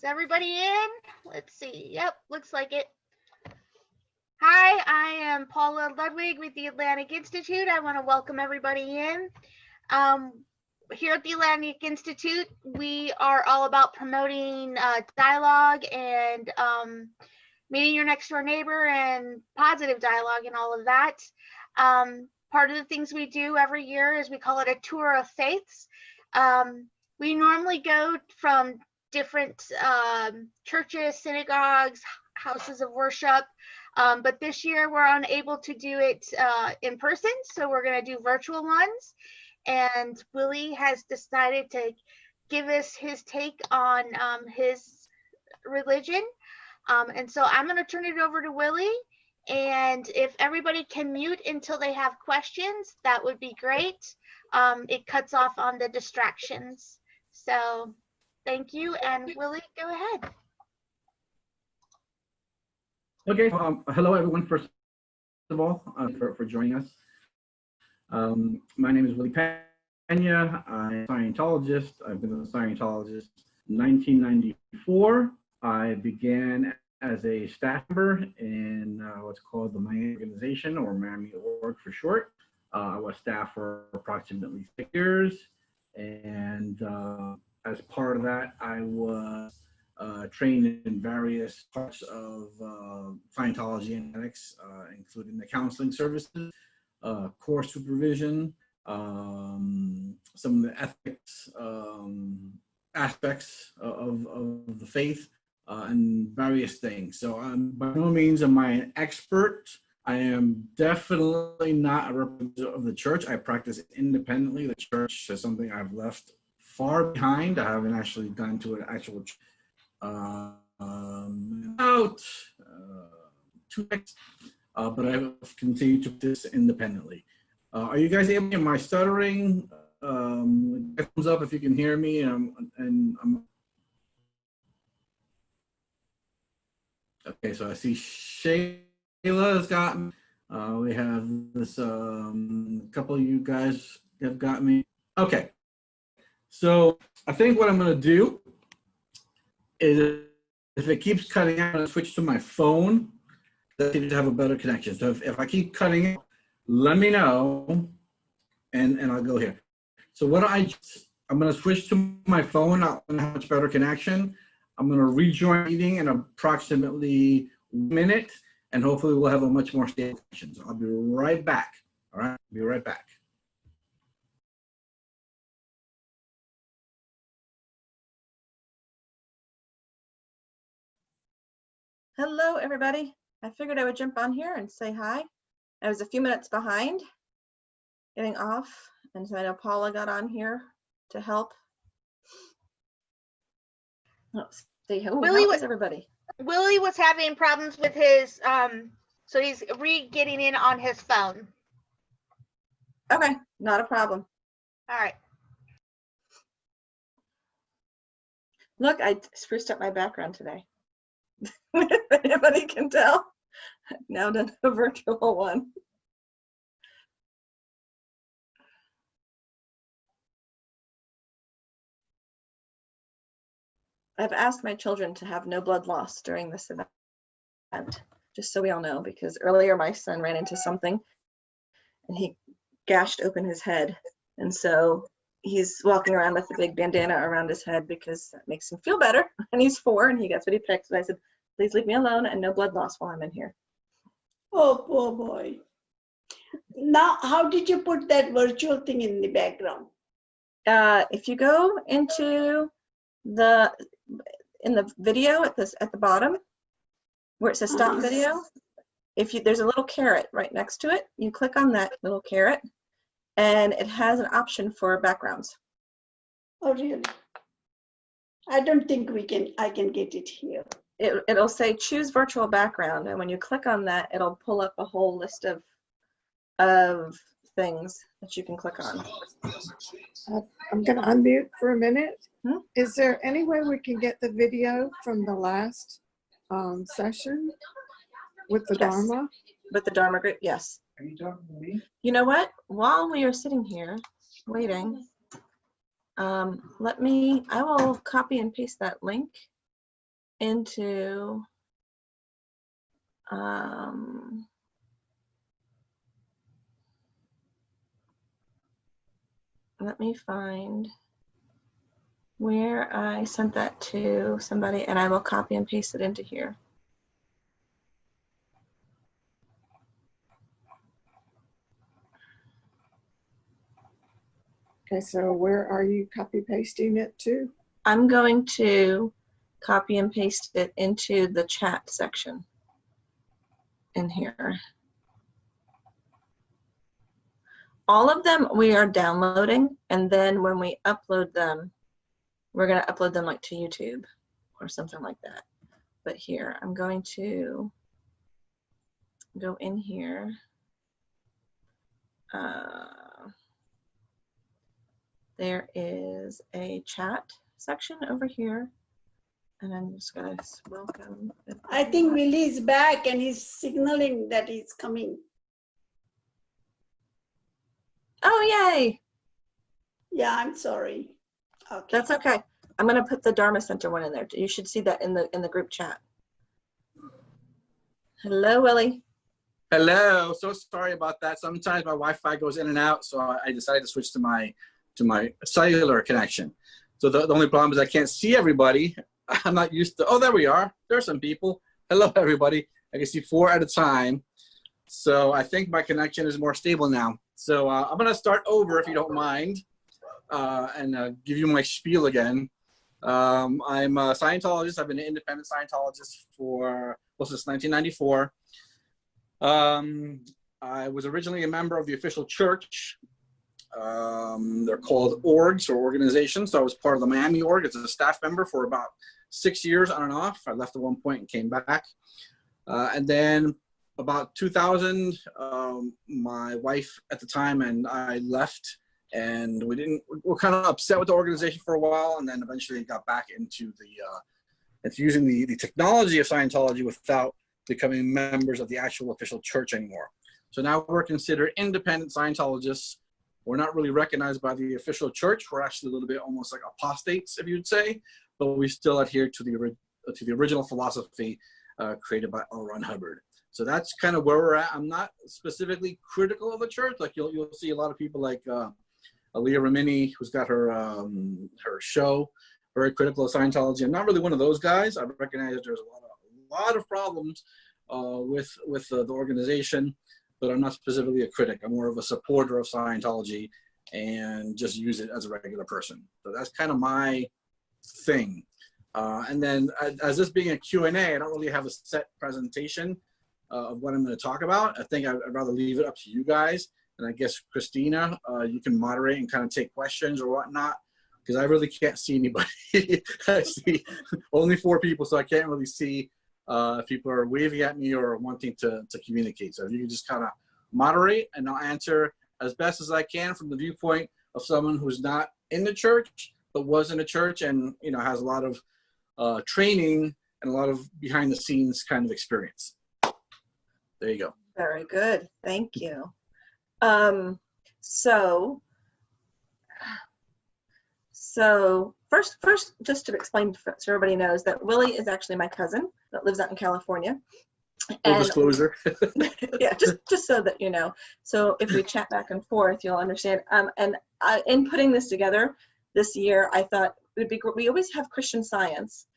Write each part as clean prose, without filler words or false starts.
everybody in? Let's see. Yep, looks like it. Hi, I am Paula Ludwig with the Atlantic Institute. I want to welcome everybody in. Here at the Atlantic Institute, we are all about promoting dialogue and meeting your next door neighbor and positive dialogue and all of that. Part of the things we do every year is we call it a tour of faiths. We normally go from different churches, synagogues, houses of worship, but this year we're unable to do it in person, so we're going to do virtual ones. And Willie has decided to give us his take on his religion. And so I'm going to turn it over to Willie. And if everybody can mute until they have questions, that would be great. It cuts off on the distractions. So thank you. And Willie, go ahead. Okay. Hello, everyone. First of all, for joining us. My name is Willie Pena. I'm a Scientologist. I've been a Scientologist in 1994. I began as a staff member in what's called the Miami organization, or Miami Org for short. I was staff for approximately 6 years. And as part of that, I was trained in various parts of Scientology and ethics, including the counseling services, course supervision, some of the ethics aspects of the faith, and various things. So by no means am I an expert. I am definitely not a representative of the church. I practice independently. The church is something I've left far behind. I haven't actually gone to an actual about 2 weeks, but I've continued to do this independently. Are you guys able to hear my stuttering? Thumbs up if you can hear me. Okay, so I see Shayla's got me. We have this, couple of you guys have got me. Okay, so I think what I'm going to do is, if it keeps cutting out, I'm going to switch to my phone. That seems to have a better connection. So if I keep cutting out, let me know, and I'll go here. So I'm going to switch to my phone. I'll have a much better connection. I'm going to rejoin the meeting in approximately 1 minute, and hopefully we'll have a much more stable connection. So I'll be right back. All right, be right back. Hello, everybody. I figured I would jump on here and say hi. I was a few minutes behind getting off, and so I know Paula got on here to help. Let's see. How is everybody? Willie was having problems with his, so he's getting in on his phone. Okay, not a problem. All right. Look, I spruced up my background today. If anybody can tell, I've now done a virtual one. I've asked my children to have no blood loss during this event, just so we all know, because earlier my son ran into something and he gashed open his head. And so he's walking around with a big bandana around his head because that makes him feel better. And he's 4 and that's what he picked. And I said, please leave me alone and no blood loss while I'm in here. Oh, poor boy. Now, how did you put that virtual thing in the background? If you go into the video at the bottom where it says stop video, there's a little caret right next to it. You click on that little caret and it has an option for backgrounds. Oh, really? I don't think I can get it here. It'll say choose virtual background, and when you click on that, it'll pull up a whole list of things that you can click on. I'm going to unmute for a minute. Is there any way we can get the video from the last session with the Dharma? With the Dharma group, yes. Are you talking to me? You know what? While we are sitting here waiting, I will copy and paste that link into let me find where I sent that to somebody, and I will copy and paste it into here. Okay, so where are you copy pasting it to? I'm going to copy and paste it into the chat section in here. All of them we are downloading, and then when we upload them, we're going to upload them like to YouTube or something like that. But here, I'm going to go in here. There is a chat section over here, and I'm just going to welcome. I think Willie is back and he's signaling that he's coming. Oh, yay. Yeah, I'm sorry. Okay. That's okay. I'm going to put the Dharma Center one in there. You should see that in the group chat. Hello, Willie. Hello. So sorry about that. Sometimes my Wi-Fi goes in and out, so I decided to switch to my cellular connection. So the only problem is I can't see everybody. I'm not used to. Oh, there we are. There are some people. Hello, everybody. I can see 4 at a time. So I think my connection is more stable now. So I'm going to start over if you don't mind, and give you my spiel again. I'm a Scientologist. I've been an independent Scientologist since 1994. I was originally a member of the official church. They're called orgs or organizations. So I was part of the Miami org as a staff member for about 6 years on and off. I left at one point and came back. And then about 2000, my wife at the time and I left, and we were kind of upset with the organization for a while, and then eventually got back into using the technology of Scientology without becoming members of the actual official church anymore. So now we're considered independent Scientologists. We're not really recognized by the official church. We're actually a little bit almost like apostates, if you'd say, but we still adhere to the original philosophy created by L. Ron Hubbard. So that's kind of where we're at. I'm not specifically critical of the church. Like you'll see a lot of people like Aaliyah Remini, who's got her show, very critical of Scientology. I'm not really one of those guys. I recognize that there's a lot of problems with the organization, but I'm not specifically a critic. I'm more of a supporter of Scientology and just use it as a regular person. So that's kind of my thing. And then as this being a Q&A, I don't really have a set presentation of what I'm going to talk about. I think I'd rather leave it up to you guys. And I guess, Christina, you can moderate and kind of take questions or whatnot, because I really can't see anybody. I see only 4 people, so I can't really see if people are waving at me or wanting to communicate. So if you can just kind of moderate, and I'll answer as best as I can from the viewpoint of someone who's not in the church, but was in a church and, you know, has a lot of training and a lot of behind the scenes kind of experience. There you go. Very good. Thank you. So first, just to explain so everybody knows that Willie is actually my cousin that lives out in California. Full disclosure. Yeah, just so that you know. So if we chat back and forth, you'll understand. And in putting this together this year, I thought it would be great. We always have Christian Science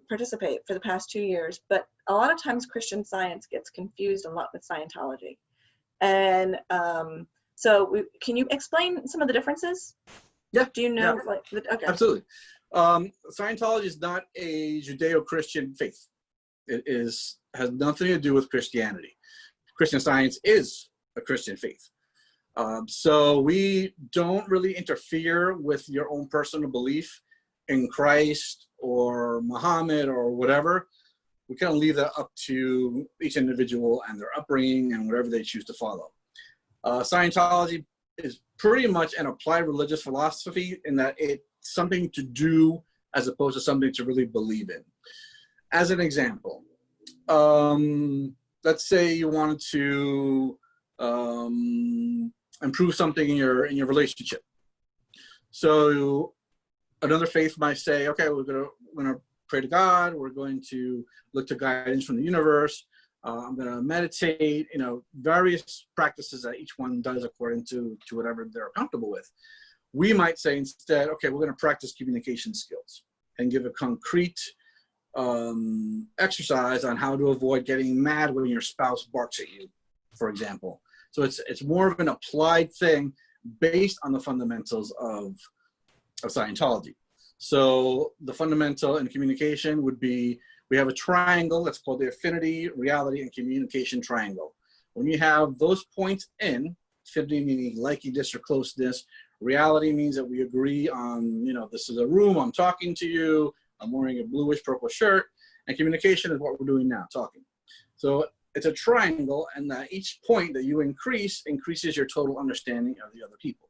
participate for the past 2 years, but a lot of times Christian Science gets confused a lot with Scientology. And can you explain some of the differences? Yeah. Do you know? Yeah. Okay. Absolutely. Scientology is not a Judeo-Christian faith. It has nothing to do with Christianity. Christian Science is a Christian faith. So we don't really interfere with your own personal belief in Christ or Muhammad or whatever. We kind of leave that up to each individual and their upbringing and whatever they choose to follow. Scientology is pretty much an applied religious philosophy in that it's something to do as opposed to something to really believe in. As an example, let's say you wanted to improve something in your relationship. So another faith might say, okay, we're gonna pray to God. We're going to look to guidance from the universe. I'm going to meditate, various practices that each one does according to whatever they're comfortable with. We might say instead, okay, we're going to practice communication skills and give a concrete exercise on how to avoid getting mad when your spouse barks at you, for example. So it's more of an applied thing based on the fundamentals of Scientology. So the fundamental in communication would be, we have a triangle that's called the affinity, reality, and communication triangle. When you have those points in, affinity meaning likiness or closeness, reality means that we agree on, this is a room, I'm talking to you, I'm wearing a bluish purple shirt, and communication is what we're doing now, talking. So it's a triangle, and each point that you increases your total understanding of the other people.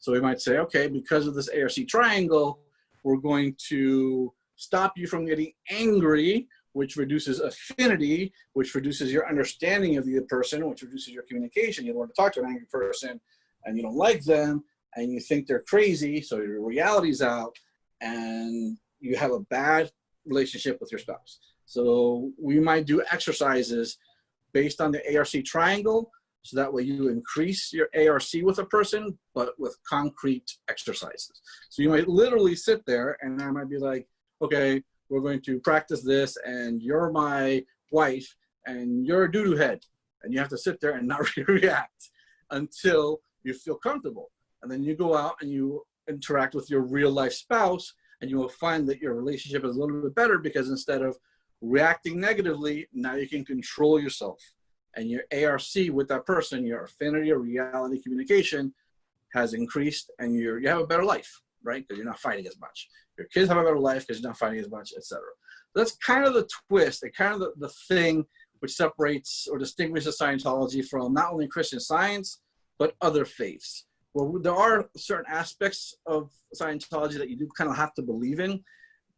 So we might say, okay, because of this ARC triangle, we're going to stop you from getting angry, which reduces affinity, which reduces your understanding of the other person, which reduces your communication. You don't want to talk to an angry person, and you don't like them, and you think they're crazy, so your reality's out, and you have a bad relationship with your spouse. So we might do exercises based on the ARC triangle, so that way you increase your ARC with a person, but with concrete exercises. So you might literally sit there, and I might be like, okay, we're going to practice this, and you're my wife, and you're a doo-doo head, and you have to sit there and not react until you feel comfortable. And then you go out and you interact with your real life spouse, and you will find that your relationship is a little bit better, because instead of reacting negatively, now you can control yourself. And your ARC with that person, your affinity or reality communication has increased, and you have a better life, right? Because you're not fighting as much. Your kids have a better life because you're not fighting as much, etc. That's kind of the twist, and kind of the thing which separates or distinguishes Scientology from not only Christian Science, but other faiths. Well, there are certain aspects of Scientology that you do kind of have to believe in,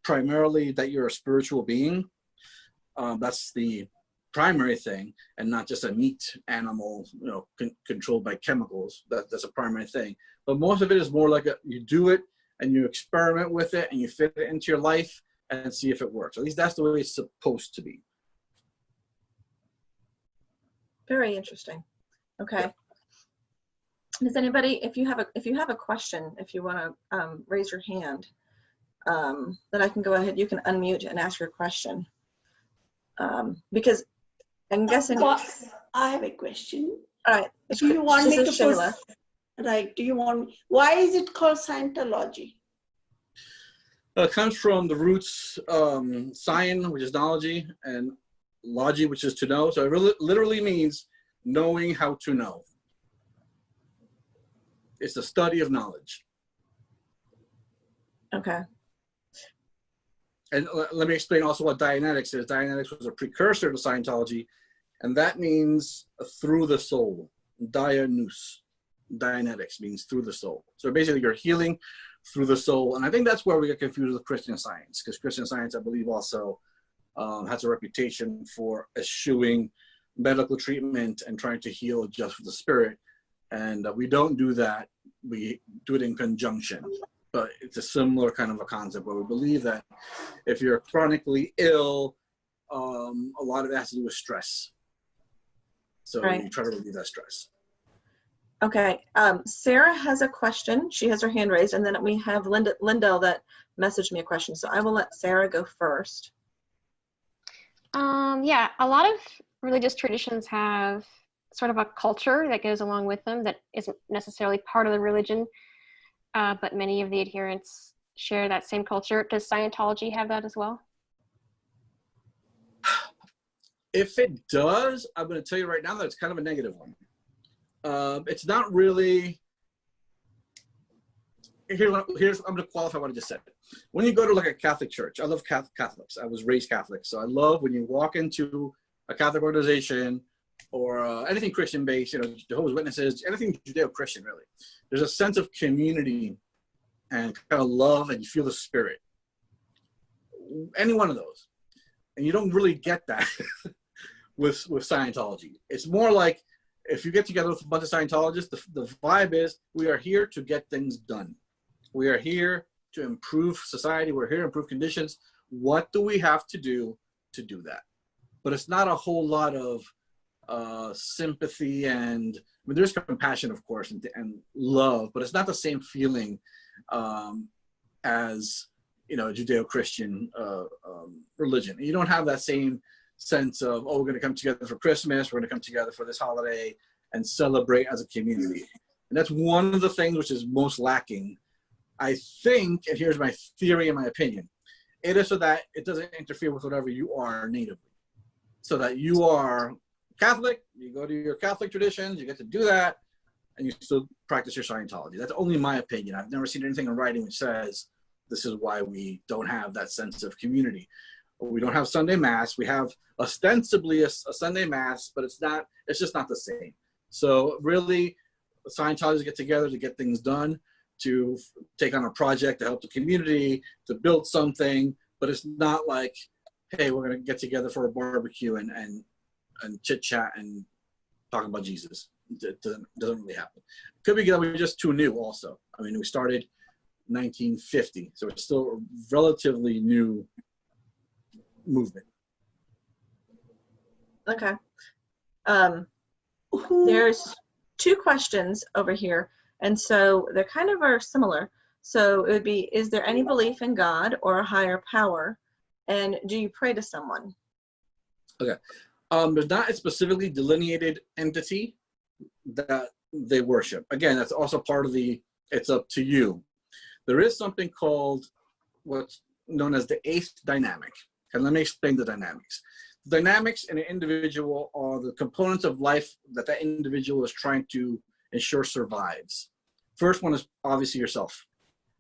primarily that you're a spiritual being. That's the primary thing, and not just a meat animal, controlled by chemicals. That's a primary thing. But most of it is more like you do it and you experiment with it and you fit it into your life and see if it works. At least that's the way it's supposed to be. Very interesting. Okay. Yeah. Does anybody, if you have a question, if you want to raise your hand, then I can go ahead. You can unmute and ask your question. Because I'm guessing. I have a question. All right. Do you want me to Sheila. put? Right. Do you want? Why is it called Scientology? It comes from the roots science, which is knowledge, and logi, which is to know. So it really, literally means knowing how to know. It's the study of knowledge. Okay. And let me explain also what Dianetics is. Dianetics was a precursor to Scientology, and that means through the soul. Dianus. Dianetics means through the soul. So basically you're healing through the soul. And I think that's where we get confused with Christian Science, because Christian Science, I believe, also has a reputation for eschewing medical treatment and trying to heal just with the spirit. And we don't do that. We do it in conjunction. But it's a similar kind of a concept where we believe that if you're chronically ill, a lot of it has to do with stress. So you try to relieve that stress. Okay. Sarah has a question. She has her hand raised, and then we have Lindell that messaged me a question. So I will let Sarah go first. Yeah, a lot of religious traditions have sort of a culture that goes along with them that isn't necessarily part of the religion, but many of the adherents share that same culture. Does Scientology have that as well? If it does, I'm going to tell you right now that it's kind of a negative one. It's not really. I'm going to qualify what I just said. When you go to like a Catholic church, I love Catholics. I was raised Catholic, so I love when you walk into a Catholic organization or anything Christian-based, Jehovah's Witnesses, anything Judeo-Christian, really. There's a sense of community and kind of love, and you feel the spirit. Any one of those, and you don't really get that with Scientology. It's more like if you get together with a bunch of Scientologists, the vibe is we are here to get things done. We are here to improve society. We're here to improve conditions. what do we have to do that? But it's not a whole lot of sympathy and, I mean, there's compassion, of course, and love, but it's not the same feeling as, you know, Judeo-Christian religion. You don't have that same sense of, oh, we're going to come together for Christmas, we're going to come together for this holiday and celebrate as a community. And that's one of the things which is most lacking, I think, and here's my theory and my opinion. It is so that it doesn't interfere with whatever you are natively. So that you are Catholic, you go to your Catholic traditions, you get to do that, and you still practice your Scientology. That's only my opinion. I've never seen anything in writing which says this is why we don't have that sense of community. We don't have Sunday Mass. We have ostensibly a Sunday Mass, but it's just not the same. So really, Scientologists get together to get things done, to take on a project to help the community, to build something, but it's not like, hey, we're going to get together for a barbecue and chit chat and talk about Jesus. It doesn't really happen. Could be that we're just too new also. I mean, we started 1950, so it's still a relatively new movement. Okay. There's two questions over here, and so they kind of are similar. So it would be, is there any belief in God or a higher power? And do you pray to someone? Okay. There's not a specifically delineated entity that they worship. Again, that's also part of the, it's up to you. There is something called what's known as the eighth dynamic. And let me explain the dynamics. The dynamics in an individual are the components of life that that individual is trying to ensure survives. First one is obviously yourself.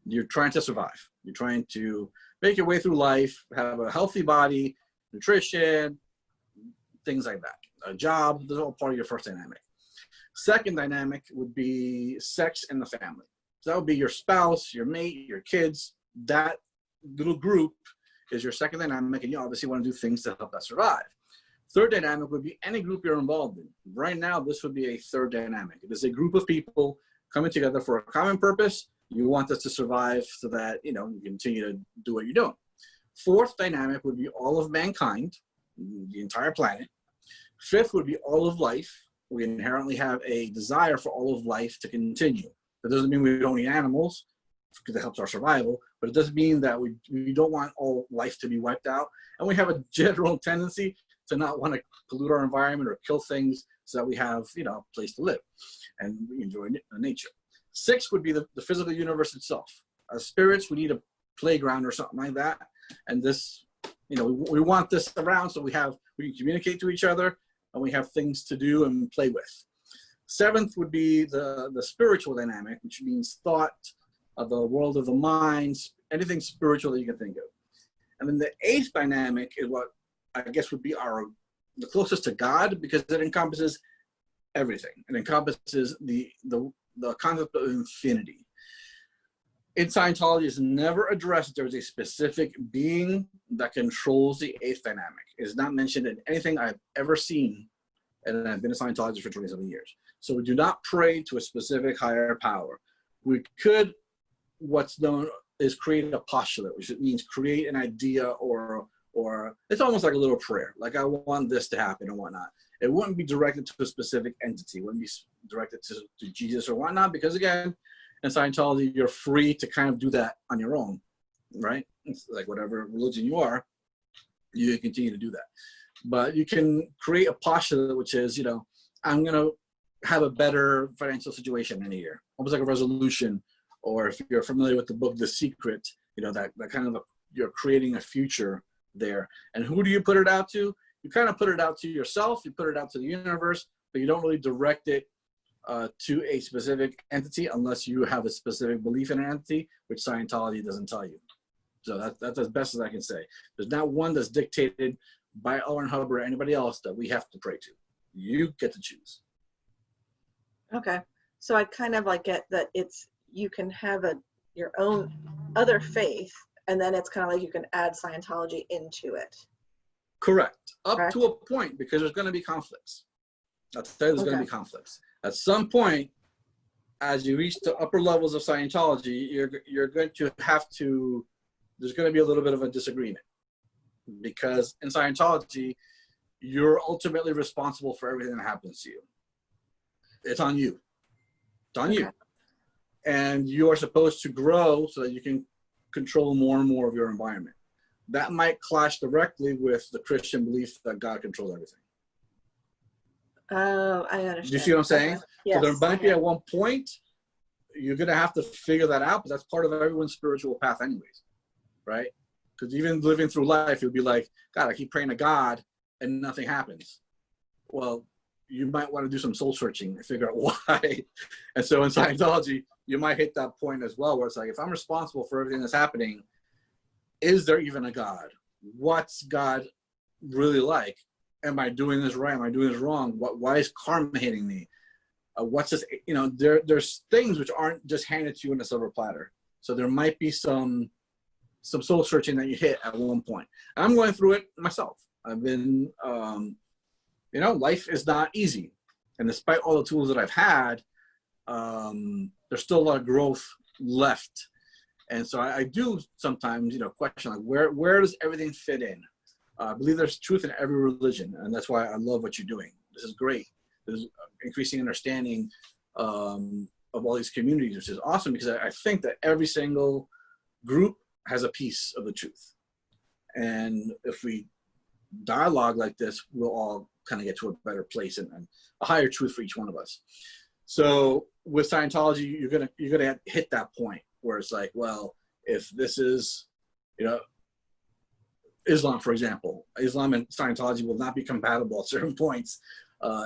You're trying to survive. You're trying to make your way through life, have a healthy body, nutrition, things like that. A job, those are all part of your first dynamic. Second dynamic would be sex in the family. So that would be your spouse, your mate, your kids. That little group is your second dynamic, and you obviously want to do things to help that survive. Third dynamic would be any group you're involved in. Right now, this would be a third dynamic. It is a group of people coming together for a common purpose. You want this to survive so that, you know, you continue to do what you're doing. Fourth dynamic would be all of mankind, the entire planet. Fifth would be all of life. We inherently have a desire for all of life to continue. That doesn't mean we don't need animals, because it helps our survival, but it doesn't mean that we don't want all life to be wiped out. And we have a general tendency to not want to pollute our environment or kill things so that we have, you know, a place to live and we enjoy nature. Six would be the physical universe itself. As spirits, we need a playground or something like that. And this, you know, we want this around so we can communicate to each other and we have things to do and play with. Seventh would be the spiritual dynamic, which means thought, of the world of the mind, anything spiritual that you can think of. And then the eighth dynamic is what I guess would be the closest to God, because it encompasses everything. It encompasses the concept of infinity. In Scientology, it's never addressed that there is a specific being that controls the eighth dynamic. It is not mentioned in anything I've ever seen, and I've been a Scientologist for 27 years. So we do not pray to a specific higher power. We could, what's known is create a postulate, which means create an idea or it's almost like a little prayer. Like, I want this to happen and whatnot. It wouldn't be directed to a specific entity. It wouldn't be directed to Jesus or whatnot, because again, in Scientology, you're free to kind of do that on your own, right? It's like whatever religion you are, you can continue to do that. But you can create a postulate, which is, you know, I'm going to have a better financial situation in a year. Almost like a resolution. Or if you're familiar with the book, The Secret, you know, that kind of you're creating a future there. And who do you put it out to? You kind of put it out to yourself, you put it out to the universe, but you don't really direct it to a specific entity unless you have a specific belief in an entity, which Scientology doesn't tell you. So that's as best as I can say. There's not one that's dictated by Owen Hubbard or anybody else that we have to pray to. You get to choose. Okay. So I kind of like get that you can have your own other faith, and then it's kind of like you can add Scientology into it. Correct. Up to a point, because there's going to be conflicts. I'll tell you, there's going to be conflicts. At some point, as you reach the upper levels of Scientology, you're going to have to, there's going to be a little bit of a disagreement. because in Scientology, you're ultimately responsible for everything that happens to you. It's on you. It's on you. And you are supposed to grow so that you can control more and more of your environment. That might clash directly with the Christian belief that God controls everything. Oh, I understand. Do you see what I'm saying? Yes. So there might be at one point, you're going to have to figure that out, but that's part of everyone's spiritual path anyways, right? Because even living through life, you'll be like, God, I keep praying to God and nothing happens. Well, you might want to do some soul searching and figure out why. And so in Scientology, you might hit that point as well, where it's like, if I'm responsible for everything that's happening, is there even a God? What's God really like? Am I doing this right? Am I doing this wrong? Why is karma hitting me? What's this? You know, there's things which aren't just handed to you on a silver platter. So there might be some soul searching that you hit at one point. And I'm going through it myself. I've been, you know, life is not easy. And despite all the tools that I've had, there's still a lot of growth left. And so I do sometimes, you know, question like, where does everything fit in? I believe there's truth in every religion, and that's why I love what you're doing. This is great. There's increasing understanding of all these communities, which is awesome, because I think that every single group has a piece of the truth. And if we dialogue like this, we'll all kind of get to a better place and a higher truth for each one of us. So with Scientology, you're gonna hit that point where it's like, well, if this is, you know, Islam, for example, Islam and Scientology will not be compatible at certain points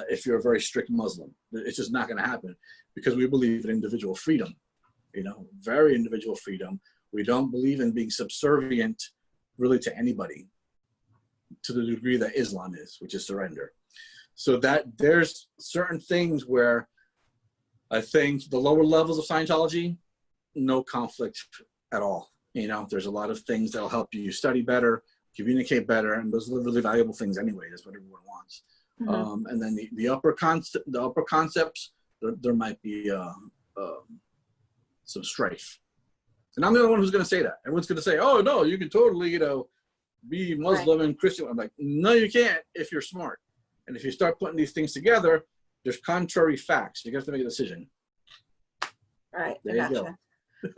if you're a very strict Muslim. It's just not going to happen, because we believe in individual freedom, you know, very individual freedom. We don't believe in being subservient really to anybody to the degree that Islam is, which is surrender. So that there's certain things where I think the lower levels of Scientology, no conflict at all. You know, there's a lot of things that'll help you study better, communicate better, and those are really valuable things anyway. That's what everyone wants. Mm-hmm. And then the upper concepts, there might be some strife. And I'm the only one who's going to say that. Everyone's going to say, "Oh no, you can totally, you know, be Muslim and Christian." I'm like, no, you can't if you're smart. And if you start putting these things together, there's contrary facts. You have to make a decision. Right. There you go.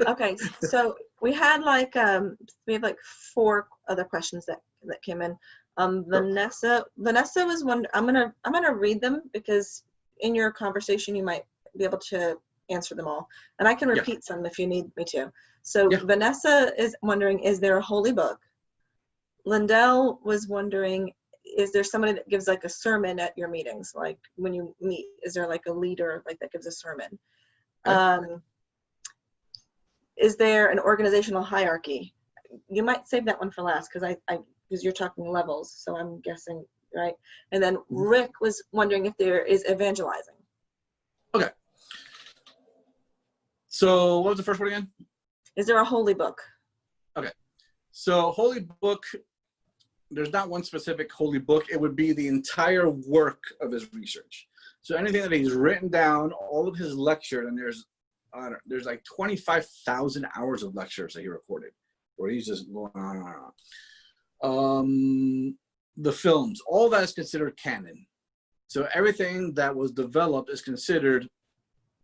Okay, so we had like we have like 4 other questions that came in. Vanessa was one. I'm gonna read them, because in your conversation you might be able to answer them all, and I can repeat some if you need me to. So Vanessa is wondering, is there a holy book? Lindell was wondering, is there somebody that gives like a sermon at your meetings? Like when you meet, is there like a leader like that gives a sermon? Is there an organizational hierarchy? You might save that one for last, because because you're talking levels, so I'm guessing, right? And then Rick was wondering if there is evangelizing. Okay. So what was the first one again? Is there a holy book? Okay. So holy book, there's not one specific holy book. It would be the entire work of his research. So anything that he's written down, all of his lectures, and there's like 25,000 hours of lectures that he recorded, where he's just going on and on. The films, all that is considered canon. So everything that was developed is considered,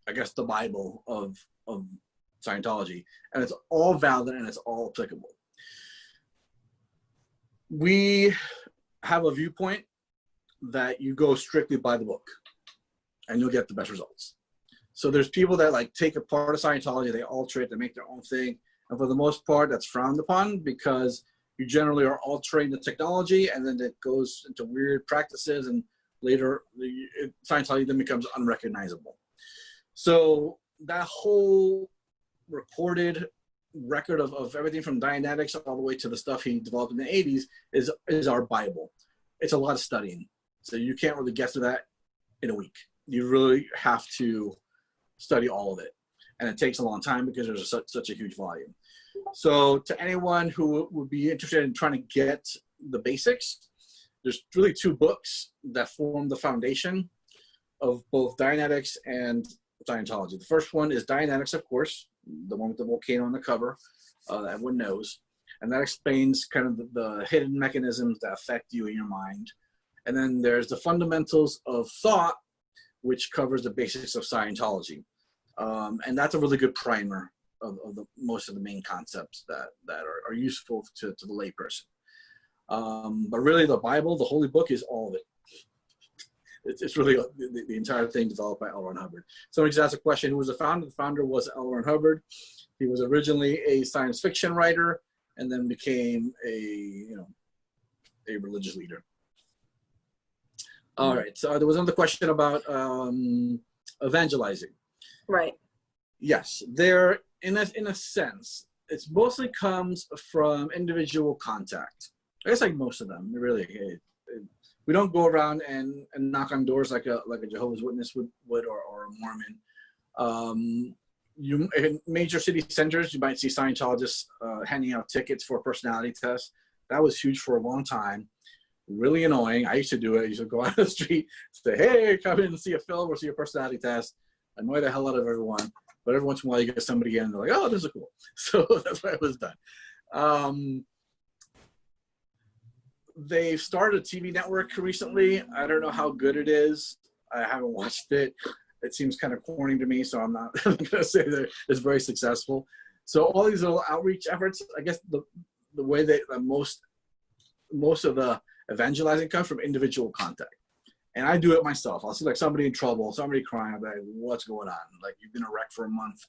I guess, the Bible of Scientology, and it's all valid and it's all applicable. We have a viewpoint that you go strictly by the book, and you'll get the best results. So there's people that like take a part of Scientology, they alter it, they make their own thing. And for the most part, that's frowned upon, because you generally are altering the technology, and then it goes into weird practices, and later Scientology then becomes unrecognizable. So that whole recorded record of everything from Dianetics all the way to the stuff he developed in the 80s is our Bible. It's a lot of studying. So you can't really get to that in a week. You really have to study all of it, and it takes a long time because there's such a huge volume. So to anyone who would be interested in trying to get the basics, there's really 2 books that form the foundation of both Dianetics and Scientology. The first one is Dianetics, of course, the one with the volcano on the cover that everyone knows. And that explains kind of the hidden mechanisms that affect you in your mind. And then there's the fundamentals of thought, which covers the basics of Scientology. And that's a really good primer of most of the main concepts that are useful to the layperson. But really, the Bible, the Holy Book, is all of it. It's really the entire thing developed by L. Ron Hubbard. Somebody just asked a question, who was the founder? The founder was L. Ron Hubbard. He was originally a science fiction writer and then became a religious leader. All right, so there was another question about evangelizing. Right. Yes, there, in a sense, it mostly comes from individual contact. I guess like most of them, really. We don't go around and knock on doors like a Jehovah's Witness would or a Mormon. In major city centers, you might see Scientologists handing out tickets for personality tests. That was huge for a long time. Really annoying. I used to do it. I used to go out the street, say, "Hey, come in and see a film or see a personality test." Annoy the hell out of everyone. But every once in a while, you get somebody in, and they're like, "Oh, this is cool." So that's why it was done. They've started a TV network recently. I don't know how good it is. I haven't watched it. It seems kind of corny to me, so I'm not going to say that it's very successful. So all these little outreach efforts, I guess the way that most of the evangelizing comes from individual contact. And I do it myself. I'll see like somebody in trouble, somebody crying. I'm like, what's going on? Like, you've been a wreck for a month.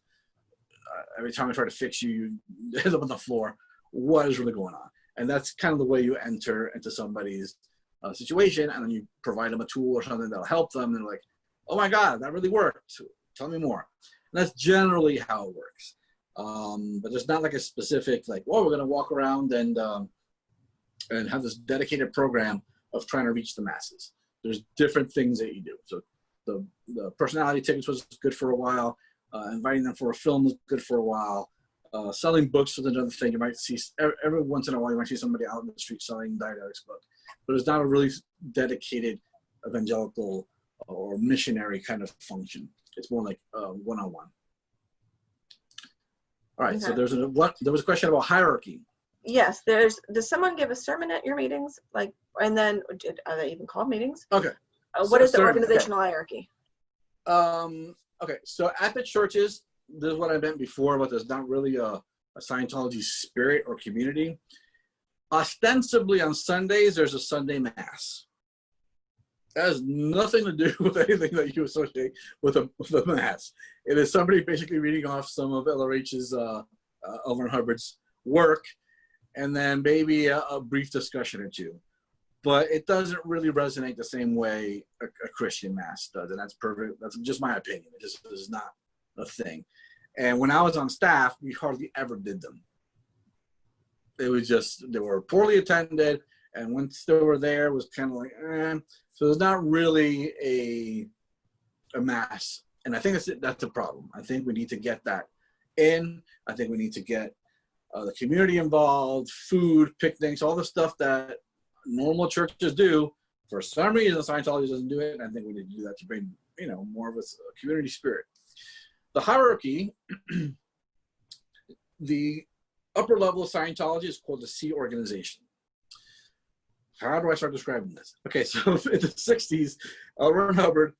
Every time I try to fix you, you end up on the floor. What is really going on? And that's kind of the way you enter into somebody's situation, and then you provide them a tool or something that'll help them. And they're like, "Oh my God, that really worked. Tell me more." And that's generally how it works. But there's not like a specific like, "Well, we're going to walk around and have this dedicated program of trying to reach the masses." There's different things that you do. So the personality tickets was good for a while. Inviting them for a film was good for a while. Selling books was another thing. You might see every once in a while, you might see somebody out in the street selling Dialectics book, but it's not a really dedicated evangelical or missionary kind of function. It's more like one-on-one. All right. Okay. So there was a question about hierarchy. Yes. Does someone give a sermon at your meetings? Like, and then are they even called meetings? Okay. What is the organizational hierarchy? Okay. So at the churches, this is what I meant before, but there's not really a Scientology spirit or community. Ostensibly on Sundays, there's a Sunday Mass. That has nothing to do with anything that you associate with a Mass. It is somebody basically reading off some of LRH's, L. Ron Hubbard's work, and then maybe a brief discussion or two. But it doesn't really resonate the same way a Christian Mass does, and that's perfect. That's just my opinion. It just is not a thing. And when I was on staff, we hardly ever did them. It was just, they were poorly attended, and once they were there, it was kind of like, So there's not really a Mass. And I think that's a problem. I think we need to get that in. I think we need to get the community involved, food, picnics, all the stuff that normal churches do. For some reason, Scientology doesn't do it, and I think we need to do that to bring, more of a community spirit. The hierarchy, the upper level of Scientology is called the C organization. How do I start describing this? Okay, so in the 60s, L. Ron Hubbard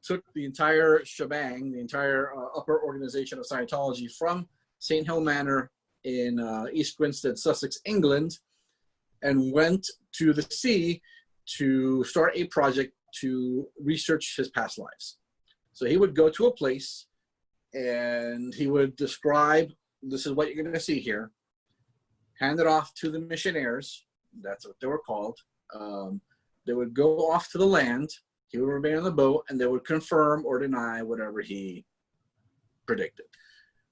took the entire shebang, the entire upper organization of Scientology from St. Hill Manor in East Grinstead, Sussex, England, and went to the sea to start a project to research his past lives. So he would go to a place and he would describe, this is what you're going to see here, hand it off to the missionaries. That's what they were called. They would go off to the land. He would remain on the boat, and they would confirm or deny whatever he predicted.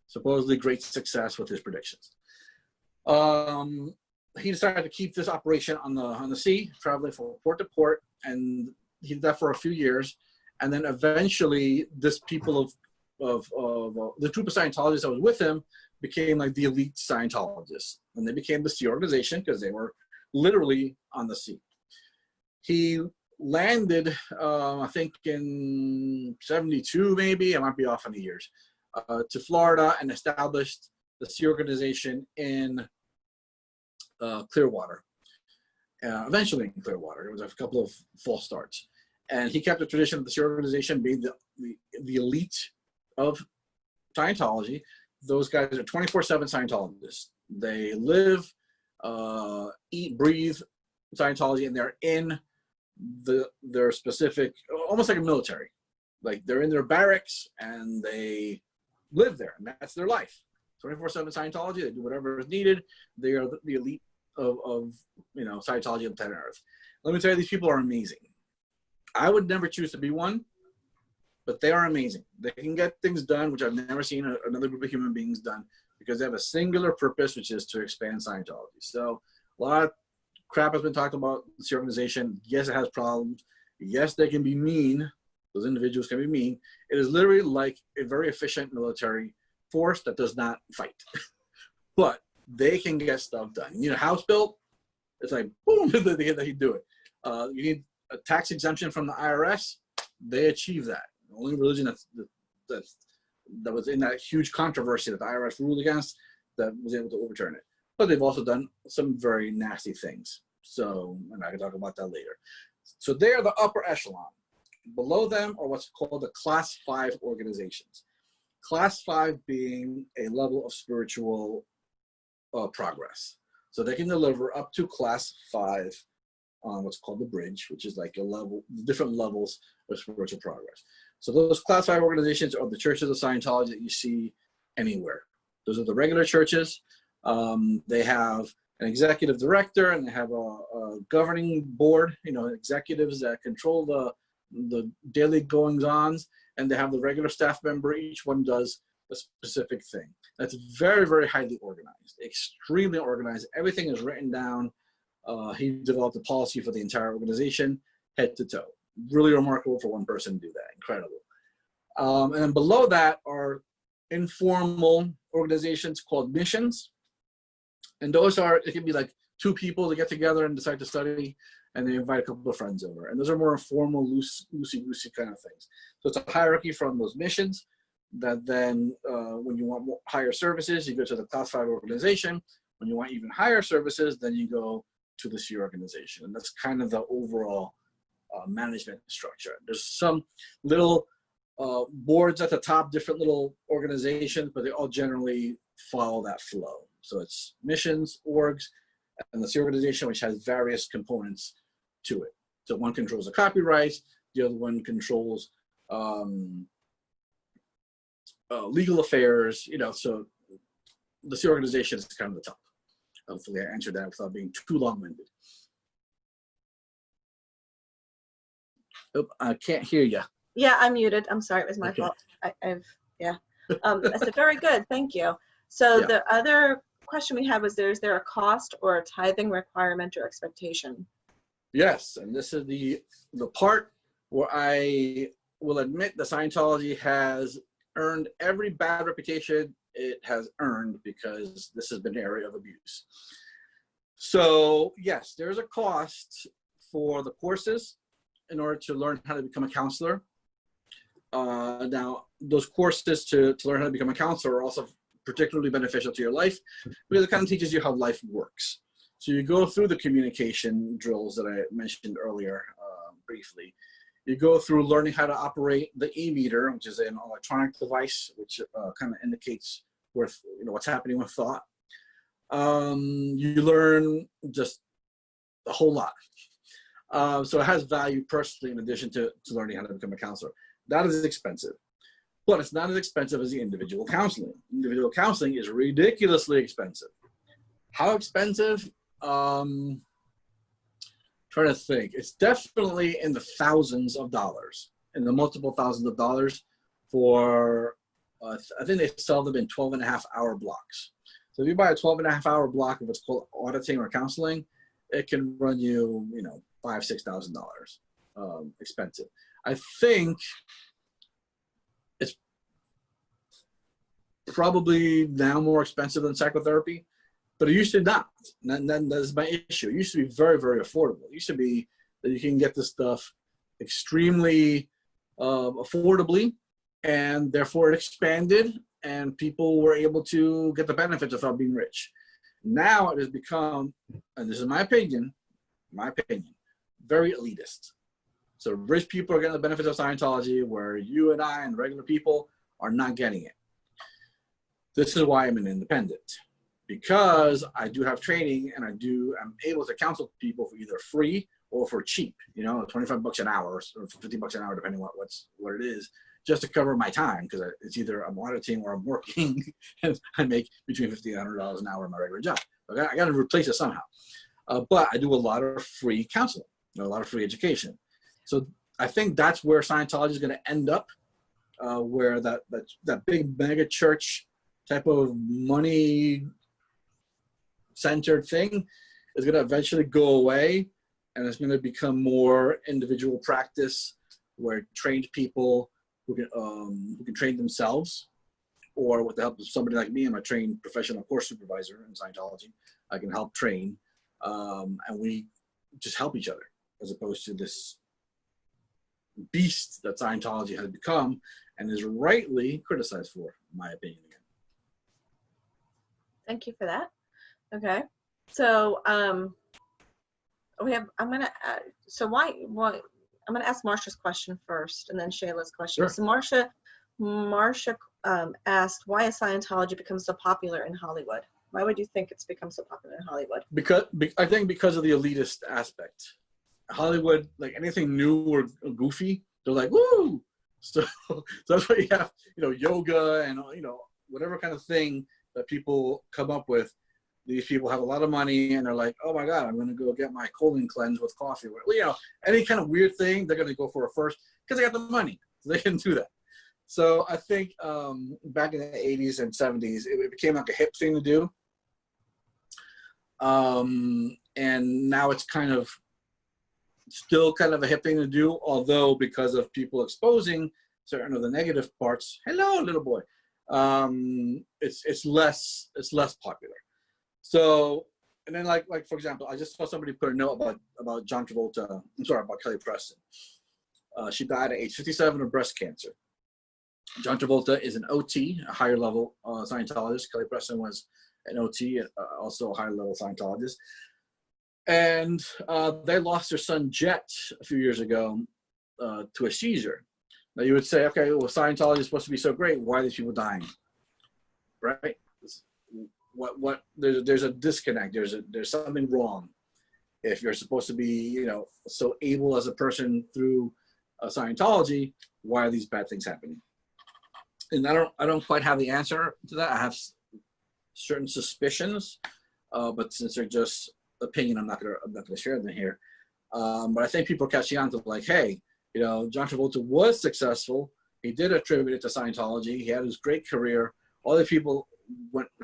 Supposedly great success with his predictions. He decided to keep this operation on the sea, traveling from port to port, and he did that for a few years. And then eventually, this people of the group of Scientologists that was with him became like the elite Scientologists, and they became the sea organization because they were literally on the sea. He landed, I think in 72, maybe, I might be off on the years, to Florida and established the sea organization in Clearwater. Eventually in Clearwater. It was a couple of false starts. And he kept the tradition of this organization being the elite of Scientology. Those guys are 24/7 Scientologists. They live, eat, breathe Scientology, and they're in their specific, almost like a military. Like they're in their barracks and they live there, and that's their life. 24/7 Scientology. They do whatever is needed. They are the elite of Scientology on planet Earth. Let me tell you, these people are amazing. I would never choose to be one, but they are amazing. They can get things done, which I've never seen another group of human beings done, because they have a singular purpose, which is to expand Scientology. So a lot of crap has been talked about this organization. Yes, it has problems. Yes, they can be mean. Those individuals can be mean. It is literally like a very efficient military force that does not fight. But they can get stuff done. You need a house built, it's like, boom, they do it. You need a tax exemption from the IRS, they achieve that. The only religion that was in that huge controversy that the IRS ruled against, that was able to overturn it. But they've also done some very nasty things. So, and I can talk about that later. So they are the upper echelon. Below them are what's called the Class 5 organizations. Class 5 being a level of spiritual progress. So they can deliver up to Class 5 on what's called the bridge, which is like different levels of spiritual progress. So those Class 5 organizations are the churches of Scientology that you see anywhere. Those are the regular churches. They have an executive director, and they have a governing board, executives that control the daily goings-ons, and they have the regular staff member. Each one does a specific thing. That's very, very highly organized, extremely organized. Everything is written down. He developed a policy for the entire organization, head to toe. Really remarkable for one person to do that. Incredible. And then below that are informal organizations called missions. And those are, it can be like two people to get together and decide to study, and they invite a couple of friends over. And those are more informal, loosey-goosey kind of things. So it's a hierarchy from those missions that then when you want higher services, you go to the Class 5 organization. When you want even higher services, then you go to the C organization. And that's kind of the overall management structure. There's some little boards at the top, different little organizations, but they all generally follow that flow. So it's missions, orgs, and the C organization, which has various components to it. So one controls the copyrights, the other one controls legal affairs, so the C organization is kind of the top. Hopefully I answered that without being too long-winded. Oh, I can't hear you. Yeah, I'm muted. I'm sorry, it was my fault. I said very good, thank you. So the other question we had was, is there a cost or a tithing requirement or expectation? Yes, and this is the part where I will admit that Scientology has earned every bad reputation it has earned, because this has been an area of abuse. So yes, there's a cost for the courses in order to learn how to become a counselor. Now, those courses to learn how to become a counselor are also particularly beneficial to your life, because it kind of teaches you how life works. So you go through the communication drills that I mentioned earlier briefly. You go through learning how to operate the e-meter, which is an electronic device which kind of indicates what's happening with thought. You learn just a whole lot. So it has value personally, in addition to learning how to become a counselor. That is expensive, but it's not as expensive as the individual counseling. Individual counseling is ridiculously expensive. How expensive? Trying to think. It's definitely in the thousands of dollars, in the multiple thousands of dollars for, I think they sell them in 12.5-hour blocks. So if you buy a 12.5-hour block of what's called auditing or counseling, it can run you, $5,000 to $6,000 expensive. I think it's probably now more expensive than psychotherapy, but it used to not. And that's my issue. It used to be very, very affordable. It used to be that you can get this stuff extremely affordably, and therefore it expanded, and people were able to get the benefits without being rich. Now it has become, and this is my opinion, very elitist. So rich people are getting the benefits of Scientology, where you and I and regular people are not getting it. This is why I'm an independent, because I do have training, and I'm able to counsel people for either free or for cheap, you know, $25 an hour or $50 an hour, depending on what it is, just to cover my time, because it's either I'm auditing or I'm working, and I make between $50 and $100 an hour in my regular job. I got to replace it somehow. But I do a lot of free counseling, a lot of free education. So I think that's where Scientology is going to end up, where that big mega church type of money-centered thing is going to eventually go away, and it's going to become more individual practice, where trained people who can train themselves, or with the help of somebody like me, I'm a trained professional course supervisor in Scientology. I can help train, and we just help each other, as opposed to this beast that Scientology has become and is rightly criticized for, in my opinion. Again. Thank you for that. Okay, so I'm gonna ask Marsha's question first, and then Shayla's question. Sure. So Marsha asked, why has Scientology become so popular in Hollywood? Why would you think it's become so popular in Hollywood? I think because of the elitist aspect. Hollywood, like anything new or goofy, they're like, woo! So that's why you have, yoga and, whatever kind of thing that people come up with. These people have a lot of money, and they're like, oh my God, I'm going to go get my colon cleanse with coffee. Any kind of weird thing, they're going to go for it first because they got the money. So they can do that. So I think back in the 80s and 70s, it became like a hip thing to do. And now it's still kind of a hip thing to do, although because of people exposing certain of the negative parts, hello, little boy, it's less popular. So, and then like for example, I just saw somebody put a note about John Travolta. I'm sorry, about Kelly Preston. She died at age 57 of breast cancer. John Travolta is an OT, a higher level Scientologist. Kelly Preston was an OT, also a higher level Scientologist. And they lost their son Jet a few years ago to a seizure. Now you would say, okay, well, Scientology is supposed to be so great. Why are these people dying? Right? There's a disconnect. There's something wrong. If you're supposed to be, so able as a person through Scientology, why are these bad things happening? And I don't quite have the answer to that. I have certain suspicions, but since they're just opinion, I'm not gonna share them here. But I think people are catching on to like, hey, John Travolta was successful. He did attribute it to Scientology. He had his great career. Other people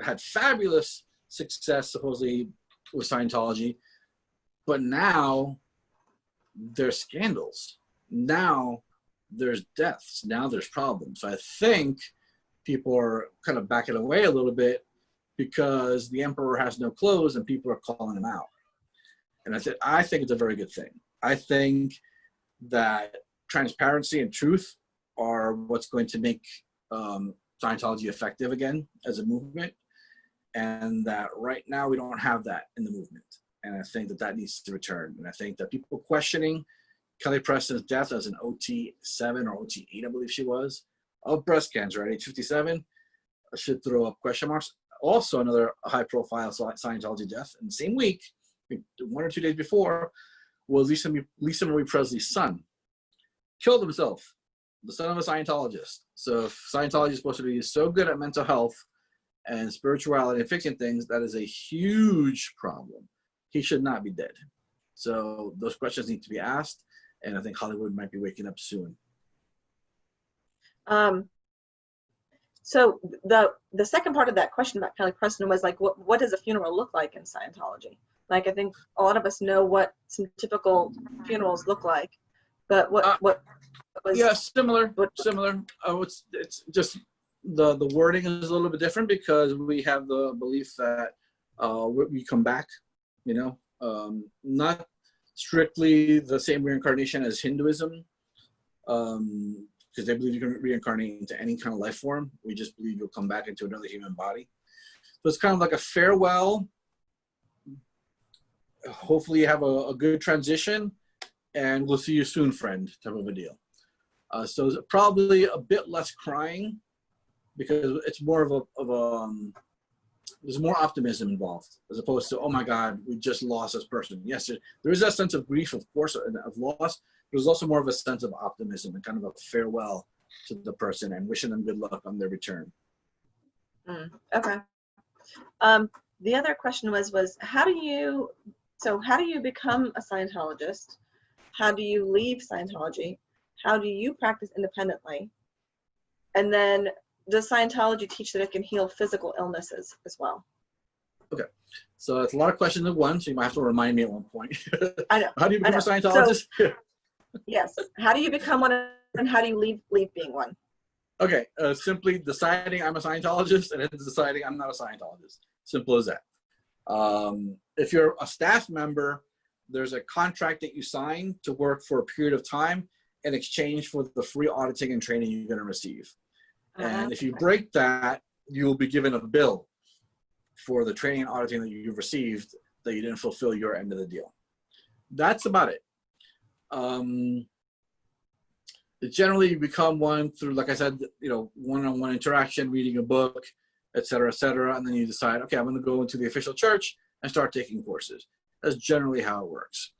had fabulous success supposedly with Scientology, but now there's scandals. Now there's deaths. Now there's problems. So I think people are kind of backing away a little bit because the emperor has no clothes and people are calling him out. And I think it's a very good thing. I think that transparency and truth are what's going to make Scientology effective again as a movement. And that right now we don't have that in the movement. And I think that needs to return. And I think that people questioning Kelly Preston's death as an OT7 or OT8, I believe she was, of breast cancer at age 57, should throw up question marks. Also, another high-profile Scientology death in the same week, 1 or 2 days before, was Lisa Marie Presley's son. Killed himself, the son of a Scientologist. So if Scientology is supposed to be so good at mental health and spirituality and fixing things, that is a huge problem. He should not be dead. So those questions need to be asked, and I think Hollywood might be waking up soon. So the second part of that question about Kelly Preston was like, what does a funeral look like in Scientology? Like, I think a lot of us know what some typical funerals look like, but what was? Yeah, similar. It's just the wording is a little bit different because we have the belief that we come back, not strictly the same reincarnation as Hinduism, because they believe you can reincarnate into any kind of life form. We just believe you'll come back into another human body. So it's kind of like a farewell hopefully you have a good transition, and we'll see you soon, friend, type of a deal. So it's probably a bit less crying, because it's more of a there's more optimism involved, as opposed to, oh my God, we just lost this person. Yes, there is that sense of grief, of course, of loss. There's also more of a sense of optimism and kind of a farewell to the person and wishing them good luck on their return. Okay. The other question was how do you become a Scientologist? How do you leave Scientology? How do you practice independently? And then does Scientology teach that it can heal physical illnesses as well? Okay, so it's a lot of questions at once, so you might have to remind me at one point. I know. How do you become a Scientologist? So, yes. How do you become one, and how do you leave being one? Okay, simply deciding I'm a Scientologist and then deciding I'm not a Scientologist. Simple as that. If you're a staff member, there's a contract that you sign to work for a period of time in exchange for the free auditing and training you're going to receive. And if you break that, you will be given a bill for the training and auditing that you've received that you didn't fulfill your end of the deal. That's about it. Generally, you become one through, like I said, one-on-one interaction, reading a book, et cetera, and then you decide, okay, I'm going to go into the official church and start taking courses. That's generally how it works.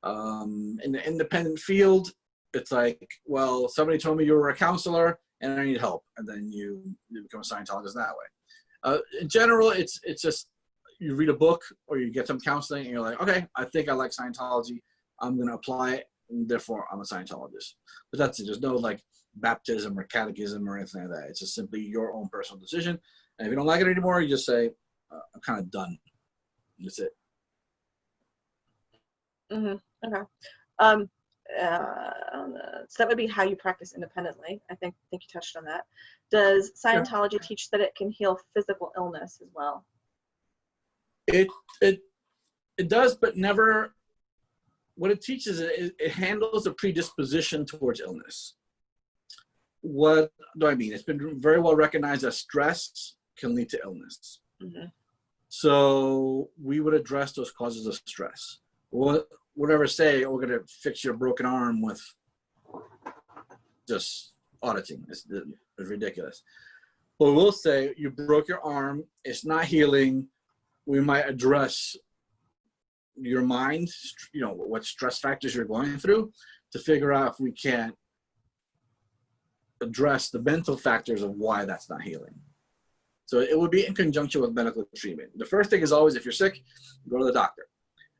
In the independent field, it's like, well, somebody told me you were a counselor and I need help, and then you become a Scientologist that way. In general, it's just you read a book or you get some counseling and you're like, okay, I think I like Scientology. I'm going to apply it, and therefore I'm a Scientologist. But that's it. There's no like baptism or catechism or anything like that. It's just simply your own personal decision. And if you don't like it anymore, you just say, I'm kind of done. That's it. Okay. So that would be how you practice independently. I think you touched on that. Does Scientology teach that it can heal physical illness as well? It does, but never. What it teaches is it handles a predisposition towards illness. What do I mean? It's been very well recognized that stress can lead to illness. So we would address those causes of stress. Whatever say, we're going to fix your broken arm with just auditing. It's ridiculous. But we'll say you broke your arm, it's not healing. We might address your mind, what stress factors you're going through, to figure out if we can't address the mental factors of why that's not healing. So it would be in conjunction with medical treatment. The first thing is always, if you're sick, go to the doctor.